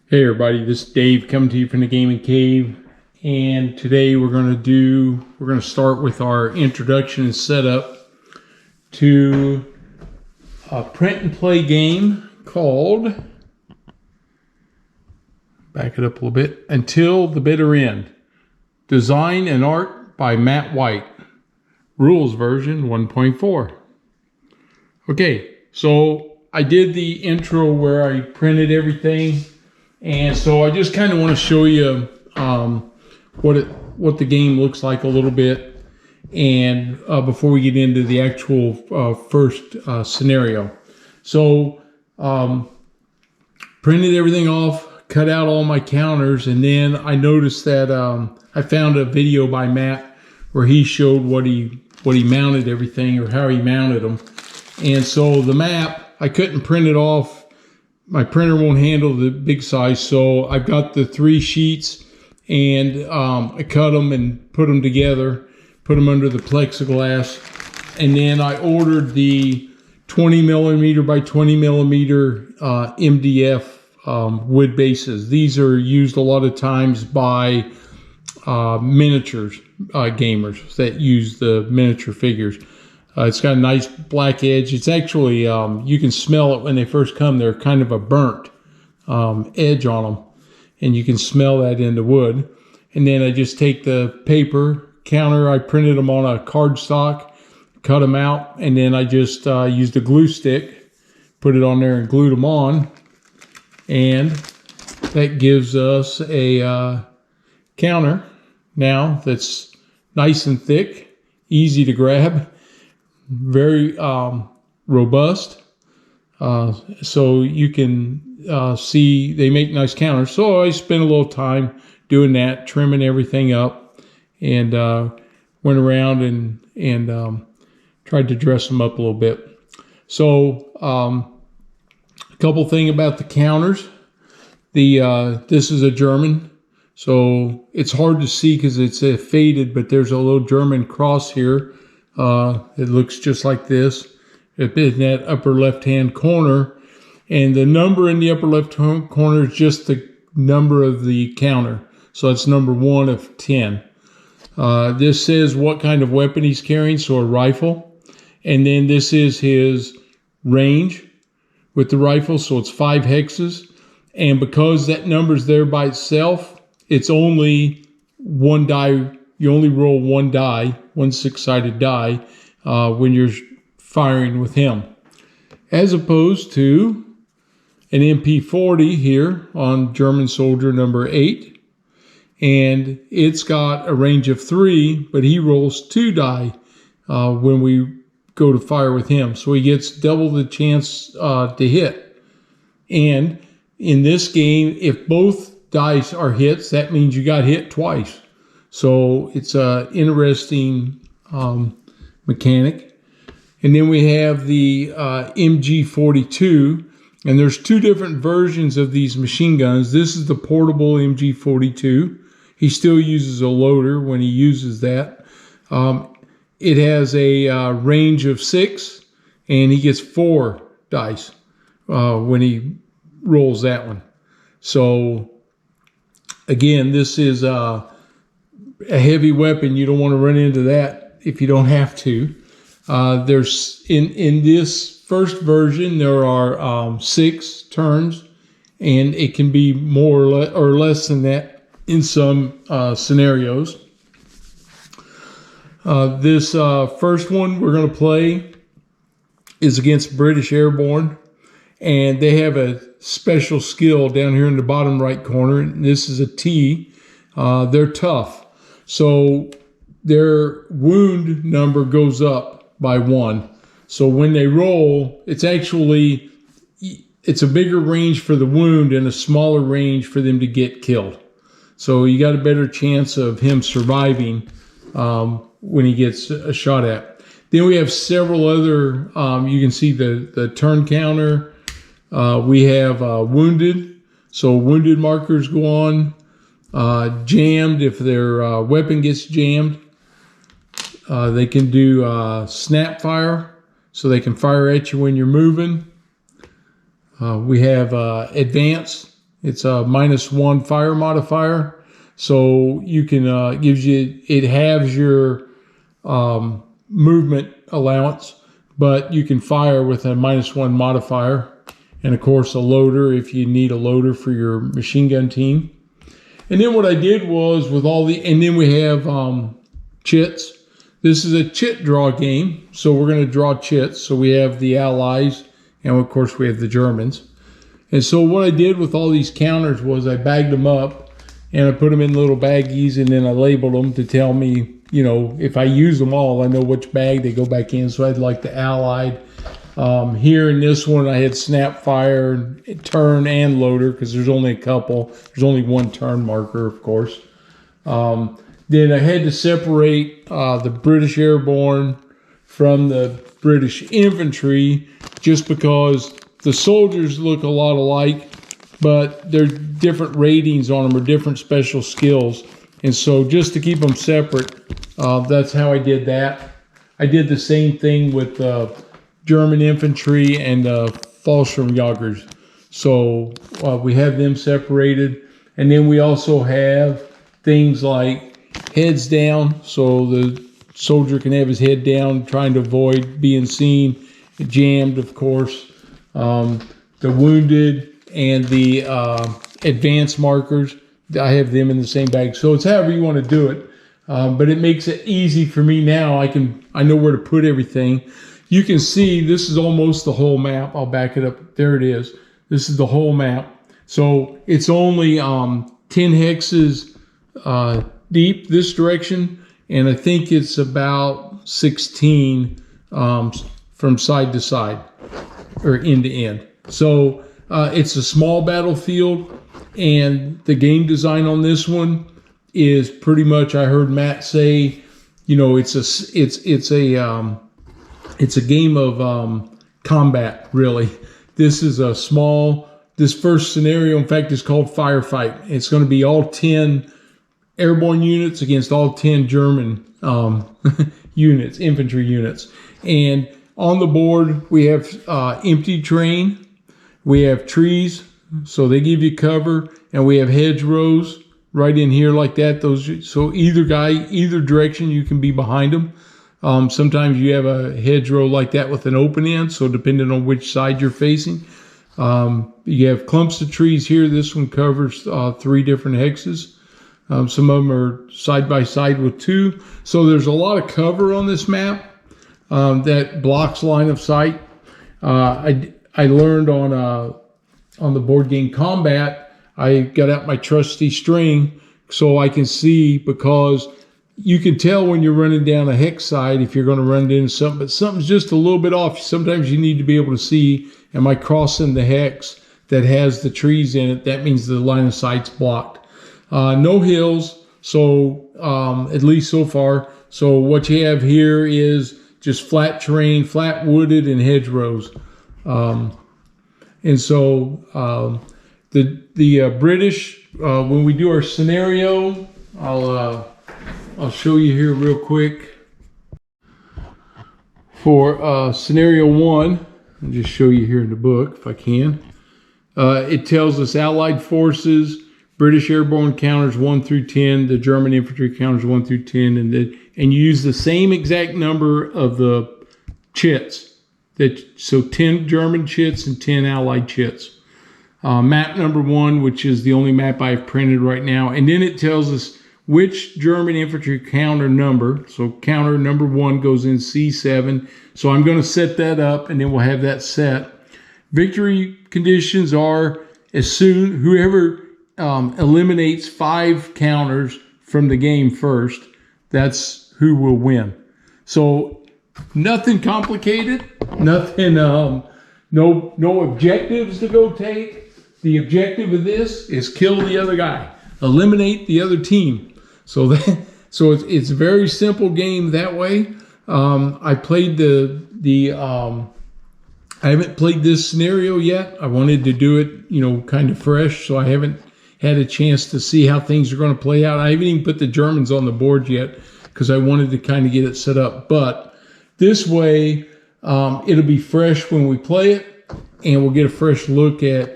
Hey everybody, this is Dave coming to you from the Gaming Cave, and today we're going to start with our introduction and setup to a print and play game called, back it up a little bit, Until the Bitter End. Design and art by Matt White. Rules version 1.4. Okay, so I did the intro where I printed everything. And so I just kind of want to show you what the game looks like a little bit, and before we get into the actual first scenario. So printed everything off, cut out all my counters, and then I noticed that I found a video by Matt where he showed what he mounted everything, or how he mounted them. And so the map, I couldn't print it off. My printer won't handle the big size, so I've got the 3 sheets, and I cut them and put them together, put them under the plexiglass, and then I ordered the 20 millimeter by 20 millimeter MDF wood bases. These are used a lot of times by miniatures gamers that use the miniature figures. It's got a nice black edge. It's actually, you can smell it when they first come. They're kind of a burnt edge on them, and you can smell that in the wood. And then I just take the paper counter. I printed them on a cardstock, cut them out, and then I just used a glue stick, put it on there and glued them on. And that gives us a counter now that's nice and thick, easy to grab, very robust, so you can see they make nice counters. So I spent a little time doing that, trimming everything up, and went around and tried to dress them up a little bit. So a couple things about the counters. This is a German, so it's hard to see because it's faded, but there's a little German cross here. It looks just like this in that upper left-hand corner, and the number in the upper left-hand corner is just the number of the counter. So it's number 1 of 10. This says what kind of weapon he's carrying, so a rifle. And then this is his range with the rifle, so it's 5 hexes. And because that number's there by itself, it's only one die. You only roll one die, one 6-sided die, when you're firing with him, as opposed to an MP40 here on German soldier number 8, and it's got a range of 3, but he rolls 2 die when we go to fire with him, so he gets double the chance to hit. And in this game, if both dice are hits, that means you got hit twice. So it's an interesting mechanic. And then we have the MG42, and there's 2 different versions of these machine guns. This is the portable MG42. He still uses a loader when he uses that. It has a range of 6, and he gets 4 dice when he rolls that one. So again, this is a heavy weapon. You don't want to run into that if you don't have to. There's in this first version, there are 6 turns, and it can be more or less than that in some scenarios. This first one we're going to play is against British Airborne, and they have a special skill down here in the bottom right corner. And this is a T. They're tough. So their wound number goes up by 1. So when they roll, it's a bigger range for the wound and a smaller range for them to get killed. So you got a better chance of him surviving when he gets a shot at. Then we have several other, you can see the turn counter. We have wounded. So wounded markers go on. Jammed, if their weapon gets jammed. They can do snap fire, so they can fire at you when you're moving. We have advance, It's a -1 fire modifier. So you can, it halves your movement allowance, but you can fire with a -1 modifier. And of course a loader if you need a loader for your machine gun team. And then what I did was and then we have chits. This is a chit draw game. So we're going to draw chits. So we have the Allies and of course we have the Germans. And so what I did with all these counters was I bagged them up and I put them in little baggies and then I labeled them to tell me, if I use them all, I know which bag they go back in. So I had like the Allied. Here in this one, I had snap fire, turn, and loader because there's only a couple. There's only one turn marker, of course. Then I had to separate the British Airborne from the British Infantry just because the soldiers look a lot alike, but there's different ratings on them or different special skills. And so just to keep them separate, that's how I did that. I did the same thing with German infantry and Fallschirmjägers. So we have them separated. And then we also have things like heads down. So the soldier can have his head down, trying to avoid being seen, jammed, of course. The wounded and the advanced markers, I have them in the same bag. So it's however you want to do it. But it makes it easy for me now. I know where to put everything. You can see this is almost the whole map. I'll back it up. There it is. This is the whole map. So it's only 10 hexes deep this direction. And I think it's about 16 from side to side or end to end. So it's a small battlefield. And the game design on this one is pretty much, I heard Matt say, it's a game of combat, really. This is this first scenario, in fact, is called Firefight. It's going to be all 10 airborne units against all 10 German units, infantry units. And on the board, we have empty terrain. We have trees, so they give you cover. And we have hedgerows right in here like that. So either direction, you can be behind them. Sometimes you have a hedgerow like that with an open end, so depending on which side you're facing. You have clumps of trees here. This one covers 3 different hexes. Some of them are side by side with 2. So there's a lot of cover on this map that blocks line of sight. I learned on the board game Combat, I got out my trusty string so I can see, because you can tell when you're running down a hex side if you're going to run into something, but something's just a little bit off. Sometimes you need to be able to see, am I crossing the hex that has the trees in it? That means the line of sight's blocked. No hills, so at least so far. So what you have here is just flat terrain, flat wooded, and hedgerows. And so the British, when we do our scenario, I'll show you here real quick. For scenario 1, I'll just show you here in the book if I can. It tells us Allied forces, British airborne counters 1 through 10, the German infantry counters 1 through 10, and you use the same exact number of the chits. So 10 German chits and 10 Allied chits. Map number 1, which is the only map I've printed right now, and then it tells us which German infantry counter number. So counter number 1 goes in C7. So I'm going to set that up, and then we'll have that set. Victory conditions are whoever eliminates 5 counters from the game first, that's who will win. So nothing complicated, nothing, no objectives to go take. The objective of this is kill the other guy, eliminate the other team. So it's a very simple game that way. I played I haven't played this scenario yet. I wanted to do it, kind of fresh, so I haven't had a chance to see how things are going to play out. I haven't even put the Germans on the board yet because I wanted to kind of get it set up. But this way, it'll be fresh when we play it, and we'll get a fresh look at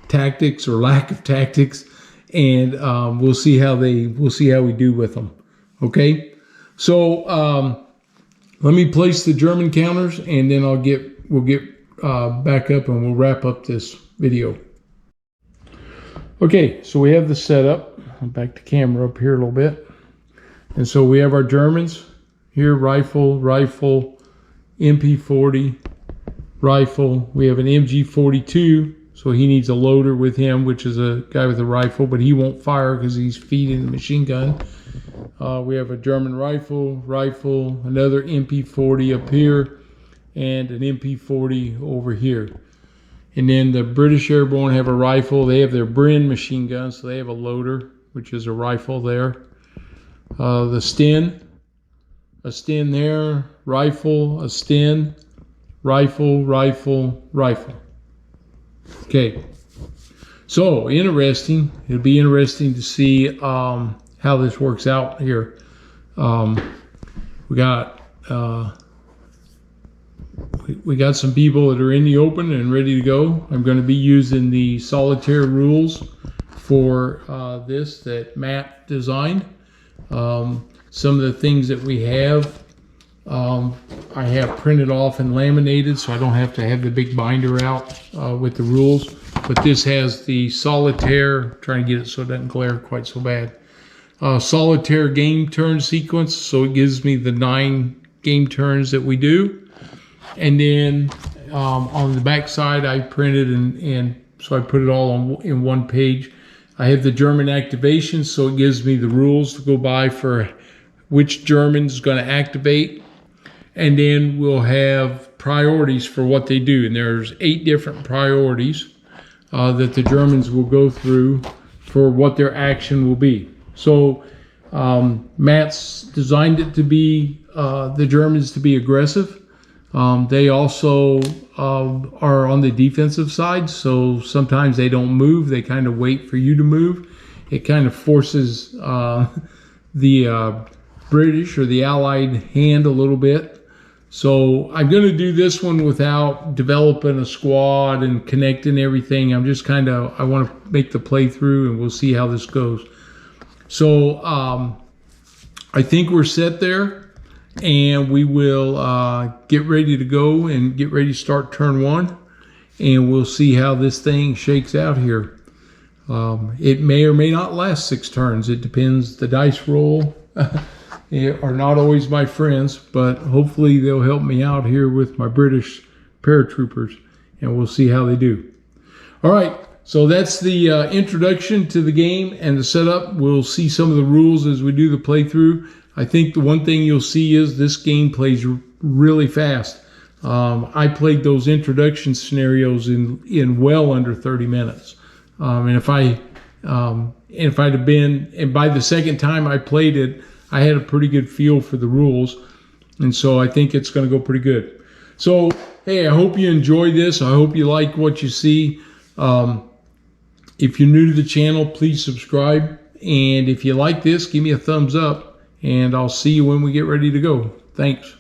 tactics or lack of tactics, and we'll see how we do with them. Okay, so let me place the German counters, and then we'll get back up and we'll wrap up this video. Okay, so we have the setup. I'll back the camera up here a little bit, and so we have our Germans here: rifle, MP40, rifle. We have an MG42, so he needs a loader with him, which is a guy with a rifle, but he won't fire because he's feeding the machine gun. We have a German rifle, another MP40 up here, and an MP40 over here. And then the British Airborne have a rifle. They have their Bren machine gun, so they have a loader, which is a rifle there. The Sten, a Sten there, rifle, a Sten, rifle. Okay, so interesting. It'll be interesting to see how this works out here. We got some people that are in the open and ready to go. I'm going to be using the solitaire rules for this that Matt designed. Some of the things that we have, I have printed off and laminated, so I don't have to have the big binder out with the rules. But this has the solitaire, trying to get it so it doesn't glare quite so bad. Solitaire game turn sequence, so it gives me the 9 game turns that we do. And then on the back side, I printed and so I put it all in one page. I have the German activation, so it gives me the rules to go by for which German's going to activate. And then we'll have priorities for what they do. And there's 8 different priorities that the Germans will go through for what their action will be. So Matt's designed it to be, the Germans to be aggressive. They also are on the defensive side, so sometimes they don't move. They kind of wait for you to move. It kind of forces the British or the Allied hand a little bit. So I'm going to do this one without developing a squad and connecting everything. I'm just I want to make the playthrough, and we'll see how this goes. So I think we're set there. And we will get ready to go and get ready to start turn 1, and we'll see how this thing shakes out here. It may or may not last 6 turns. It depends. The dice roll are not always my friends, but hopefully they'll help me out here with my British paratroopers, and we'll see how they do. All right, so that's the introduction to the game and the setup. We'll see some of the rules as we do the playthrough. I think the one thing you'll see is this game plays really fast. I played those introduction scenarios in well under 30 minutes. And if I'd have been, and by the second time I played it, I had a pretty good feel for the rules. And so I think it's going to go pretty good. So, hey, I hope you enjoy this. I hope you like what you see. If you're new to the channel, please subscribe. And if you like this, give me a thumbs up. And I'll see you when we get ready to go. Thanks.